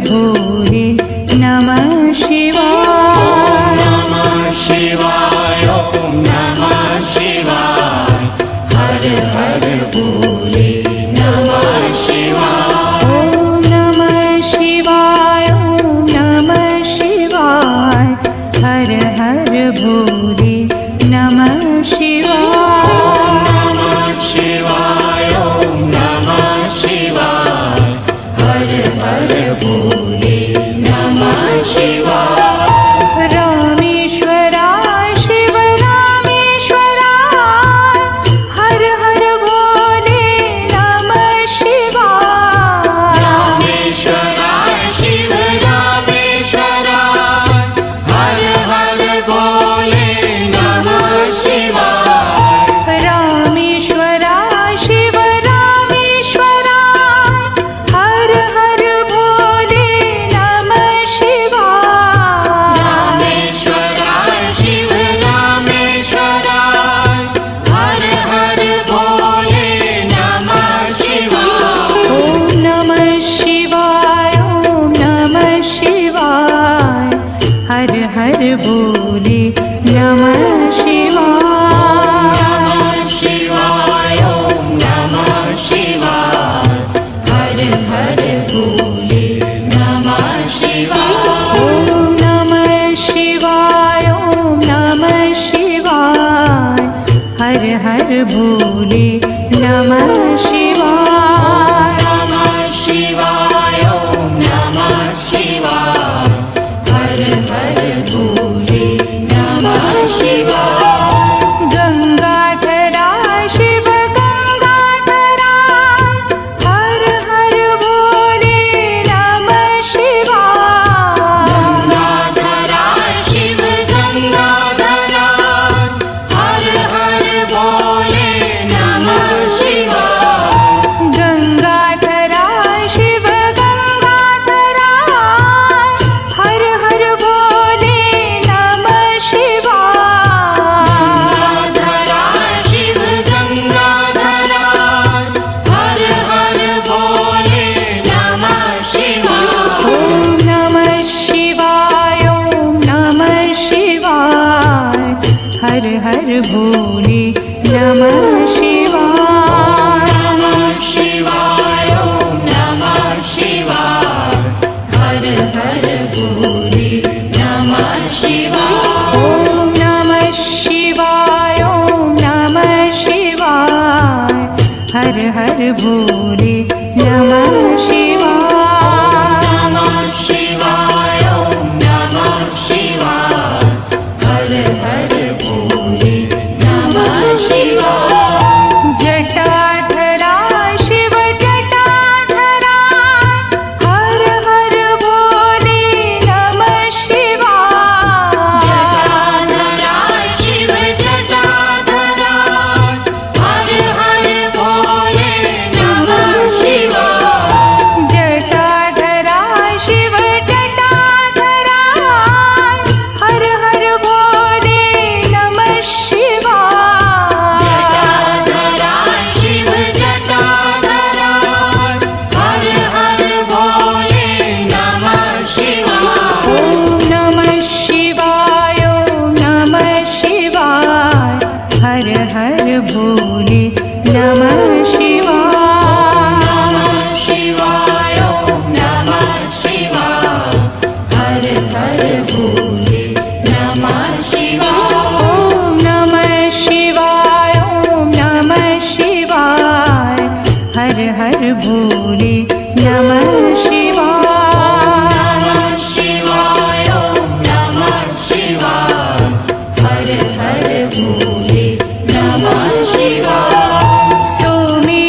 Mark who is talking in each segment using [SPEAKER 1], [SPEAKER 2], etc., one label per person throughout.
[SPEAKER 1] भोले नमः शिवाय।
[SPEAKER 2] नमः शिवाय ॐ नमः शिवाय हर हर भोले नमः शिवाय।
[SPEAKER 1] ॐ नमः शिवाय ॐ नमः शिवाय हर हर भोले नमः शिवाय।
[SPEAKER 2] नमः शिवाय ॐ नमः शिवाय हर हर भोले नमः शिवाय।
[SPEAKER 1] रामेश्वराय शिव रामेश्वराय हर हर भोले नमः शिवाय।
[SPEAKER 2] रामेश्वराय शिव रामेश्वराय हर हर भोले नमः शिवाय।
[SPEAKER 1] रामेश्वराय शिव रामेश्वराय हर हर भोले नमः शिवाय।
[SPEAKER 2] रामेश्वराय शिव रामेश्वराय हर हर भोले नमः शिवाय।
[SPEAKER 1] ॐ नमः शिवाय ॐ नमः शिवाय हर हर भोले नमः शिवाय।
[SPEAKER 2] नमः शिवाय ॐ नमः शिवाय हर हर भोले नमः शिवाय।
[SPEAKER 1] ॐ नमः शिवाय ॐ नमः शिवाय हर हर भोले नमः शिवाय।
[SPEAKER 2] नमः शिवाय ॐ नमः शिवाय हर हर भोले नमः शिवाय।
[SPEAKER 1] गंगाधराय शिव गंगाधराय हर हर भोले नमः शिवाय।
[SPEAKER 2] गंगाधराय शिव गंगाधराय हर हर भोले नमः शिवाय।
[SPEAKER 1] गंगाधराय शिव गंगाधराय हर हर भोले नमः शिवाय।
[SPEAKER 2] गंगाधराय शिव गंगाधराय हर हर भोले नमः शिवाय।
[SPEAKER 1] ॐ नमः शिवाय ॐ नमः शिवाय हर हर भोले नमः शिवाय।
[SPEAKER 2] नमः शिवाय ॐ नमः शिवाय हर हर भोले नमः शिवाय।
[SPEAKER 1] ॐ नमः शिवाय ॐ नमः शिवाय हर हर भोले नमः शिवाय।
[SPEAKER 2] नमः शिवाय ॐ नमः शिवाय हर हर भोले नमः शिवाय।
[SPEAKER 1] जटाधराय शिव जटाधराय हर हर भोले नमः शिवाय।
[SPEAKER 2] जटाधराय शिव जटाधराय हर हर भोले नमः शिवाय।
[SPEAKER 1] जटाधराय शिव जटाधराय हर हर भोले नमः शिवाय।
[SPEAKER 2] जटाधराय शिव जटाधराय हर हर भोले नमः शिवाय।
[SPEAKER 1] ॐ नमः शिवाय ॐ नमः शिवाय हर हर भोले नमः शिवाय।
[SPEAKER 2] नमः शिवाय ॐ नमः शिवाय हर हर भोले नमः शिवाय।
[SPEAKER 1] ॐ नमः शिवाय ॐ नमः शिवाय हर हर भोले नमः शिवाय।
[SPEAKER 2] नमः शिवाय ॐ नमः शिवाय हर हर भोले नमः शिवाय।
[SPEAKER 1] सोमे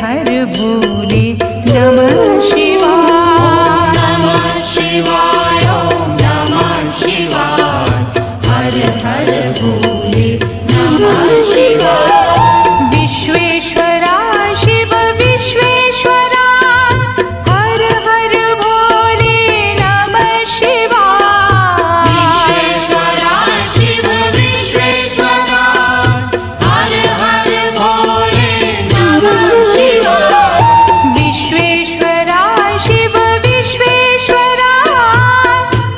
[SPEAKER 1] हर भोले नमः शिवाय।
[SPEAKER 2] नमः शिवाय ॐ नमः शिवाय हर हर भोले नमः शिवाय।
[SPEAKER 1] विश्वेश्वरा शिव विश्वेश्वरा हर हर भोले नमः शिवाय।
[SPEAKER 2] विश्वेश्वरा शिव विश्वेश्वरा हर हर भोले नमः शिवाय।
[SPEAKER 1] विश्वेश्वरा शिव विश्वेश्वरा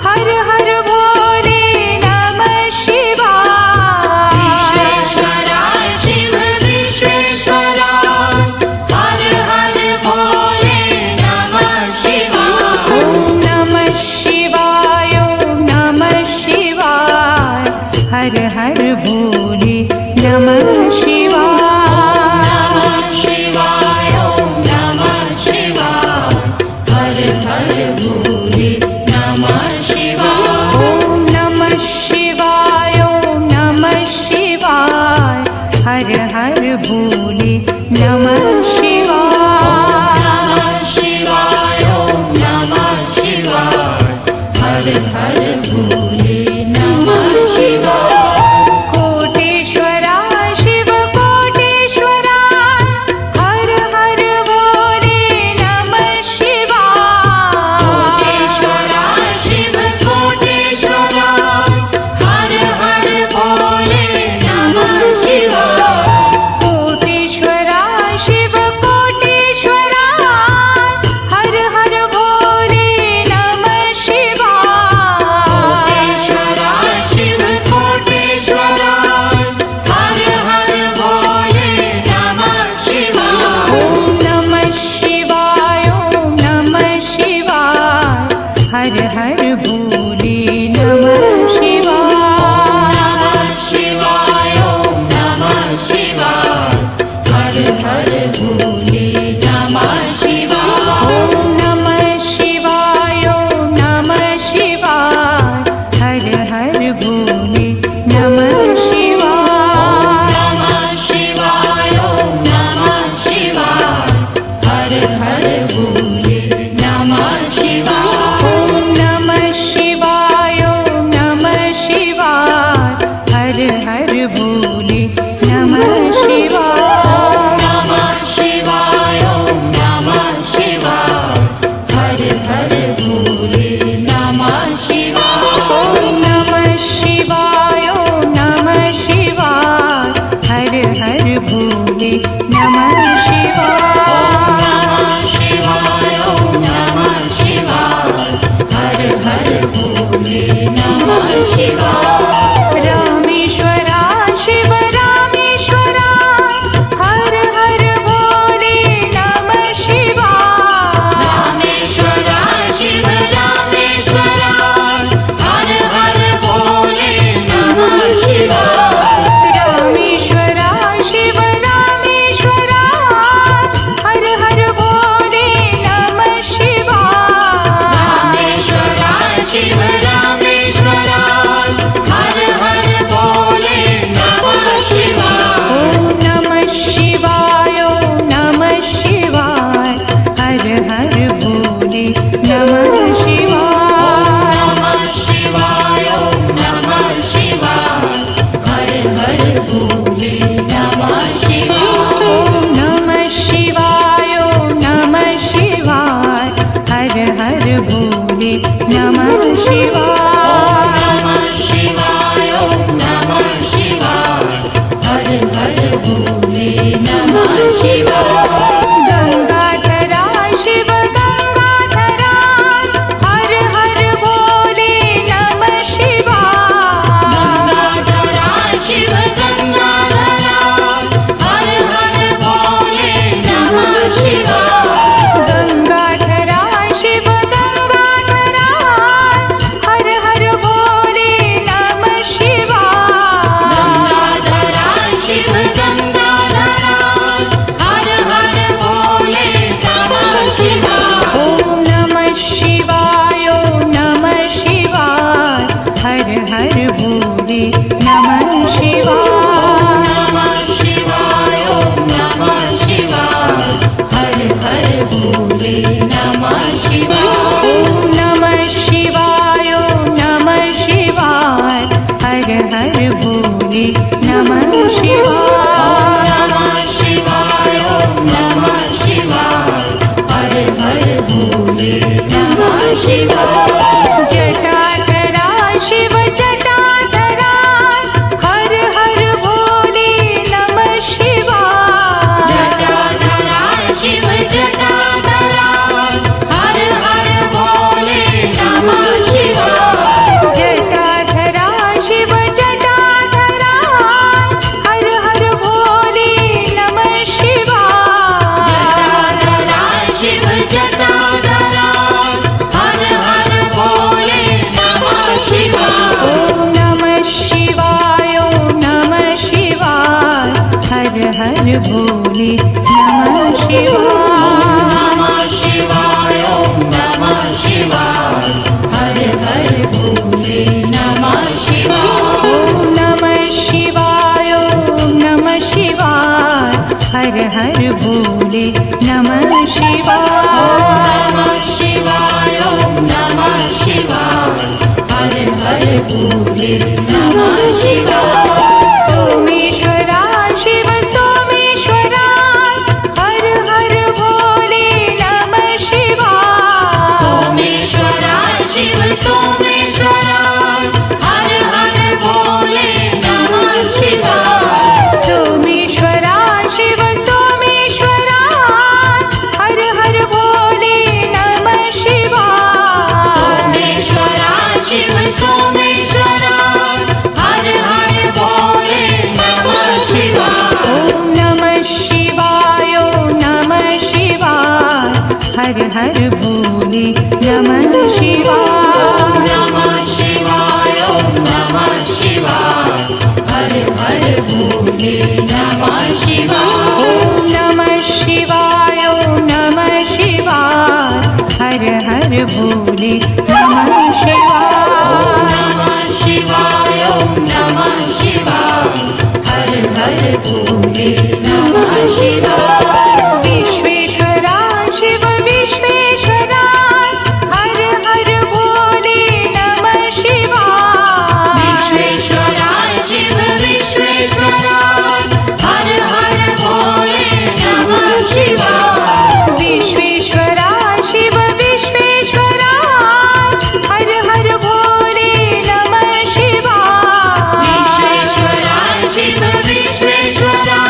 [SPEAKER 1] हर हर भोले नमः शिवाय।
[SPEAKER 2] विश्वेश्वरा शिव विश्वेश्वरा हर हर भोले नमः शिवाय।
[SPEAKER 1] ॐ नमः शिवाय ॐ नमः शिवाय हर हर भोले नमः शिवाय।
[SPEAKER 2] नमः शिवाय ॐ नमः शिवाय हर हर भोले नमः शिवाय।
[SPEAKER 1] ॐ नमः शिवाय ॐ नमः शिवाय हर हर भोले नमः शिवाय।
[SPEAKER 2] नमः शिवाय ॐ नमः शिवाय हर हर भोले नमः शिवाय।
[SPEAKER 1] कोटेश्वरा शिव कोटेश्वरा हर हर भोले नमः शिवाय।
[SPEAKER 2] कोटेश्वरा शिव कोटेश्वरा हर हर भोले नमः शिवाय।
[SPEAKER 1] कोटेश्वरा शिव कोटेश्वरा हर हर भोले नमः शिवाय।
[SPEAKER 2] कोटेश्वरा शिव कोटेश्वरा हर हर भोले नमः शिवाय।
[SPEAKER 1] ॐ नमः शिवाय ॐ नमः शिवाय हर हर भोले नमः शिवाय।
[SPEAKER 2] नमः शिवाय ॐ नमः शिवाय हर हर भोले नमः शिवाय।
[SPEAKER 1] ॐ नमः शिवाय ॐ नमः शिवाय हर हर भोले नमः शिवाय।
[SPEAKER 2] नमः शिवाय ॐ नमः शिवाय हर हर भोले नमः शिवाय।
[SPEAKER 1] ॐ नमः शिवाय ॐ नमः शिवाय हर हर भोले नमः शिवाय।
[SPEAKER 2] नमः शिवाय
[SPEAKER 1] भोले नमः शिवाय।
[SPEAKER 2] नमः शिवाय ओम नमः शिवाय हर हर भोले नमः शिवाय।
[SPEAKER 1] सोमेश्वरा शिव सोमेश्वरा हर हर भोले नमः शिवाय।
[SPEAKER 2] सोमेश्वरा शिव सोमेश्वरा हर हर भोले नमः शिवाय।
[SPEAKER 1] सोमेश्वरा शिव सोमेश्वरा हर हर भोले नमः शिवाय।
[SPEAKER 2] सोमेश्वरा शिव सोमेश्वरा हर हर भोले नमः शिवाय।
[SPEAKER 1] ओम नमः शिवाय ओम नमः शिवाय हर हर भोले नमः शिवाय।
[SPEAKER 2] नमः शिवाय ओम नमः शिवाय हर हर भोले नमः शिवाय।
[SPEAKER 1] ओम नमः शिवाय ओम नमः शिवाय हर हर भोले नमः शिवाय।
[SPEAKER 2] नमः शिवाय ओम नमः शिवाय हर हर भोले नमः शिवाय।
[SPEAKER 1] विश्वेश्वरा शिव विश्वेश्वरा हर हर भोले नमः शिवाय।
[SPEAKER 2] विश्वेश्वरा शिव विश्वेश्वरा हर हर भोले नमः शिवाय।
[SPEAKER 1] विश्वेश्वरा शिव विश्वेश्वरा हर हर भोले नमः शिवाय।
[SPEAKER 2] विश्वेश्वरा शिव विश्वेश्वरा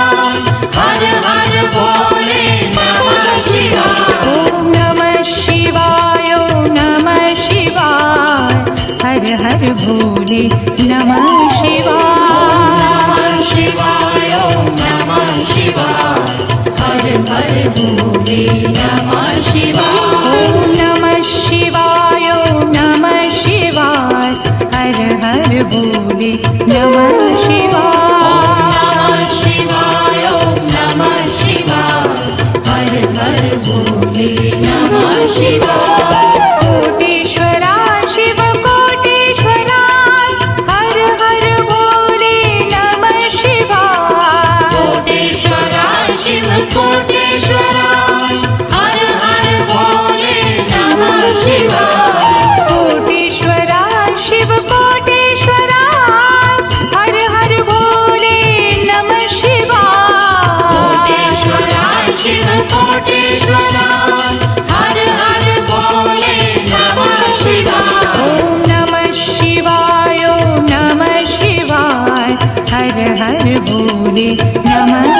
[SPEAKER 2] हर हर भोले नमः शिवाय।
[SPEAKER 1] ओम नमः शिवाय ओम नमः शिवाय हर हर भोले नमः शिवाय।
[SPEAKER 2] नमः शिवाय ओम नमः शिवाय हर हर भोले नमः शिवाय।
[SPEAKER 1] ओम नमः शिवाय ओम नमः शिवाय हर हर भोले नमः शिवाय।
[SPEAKER 2] नमः शिवाय ओम नमः शिवाय हर हर भोले नमः शिवाय।
[SPEAKER 1] कोटेश्वरा शिव कोटेश्वरा हर हर भोले नमः शिवाय।
[SPEAKER 2] कोटेश्वरा शिव कोटेश्वरा हर हर भोले नमः शिवाय।
[SPEAKER 1] कोटेश्वरा शिव कोटेश्वरा हर हर भोले नमः शिवाय।
[SPEAKER 2] कोटेश्वरा शिव कोटेश्वरा हर हर भोले नमः शिवाय।
[SPEAKER 1] ओम नमः शिवाय ओम नमः शिवाय हर हर भोले नमः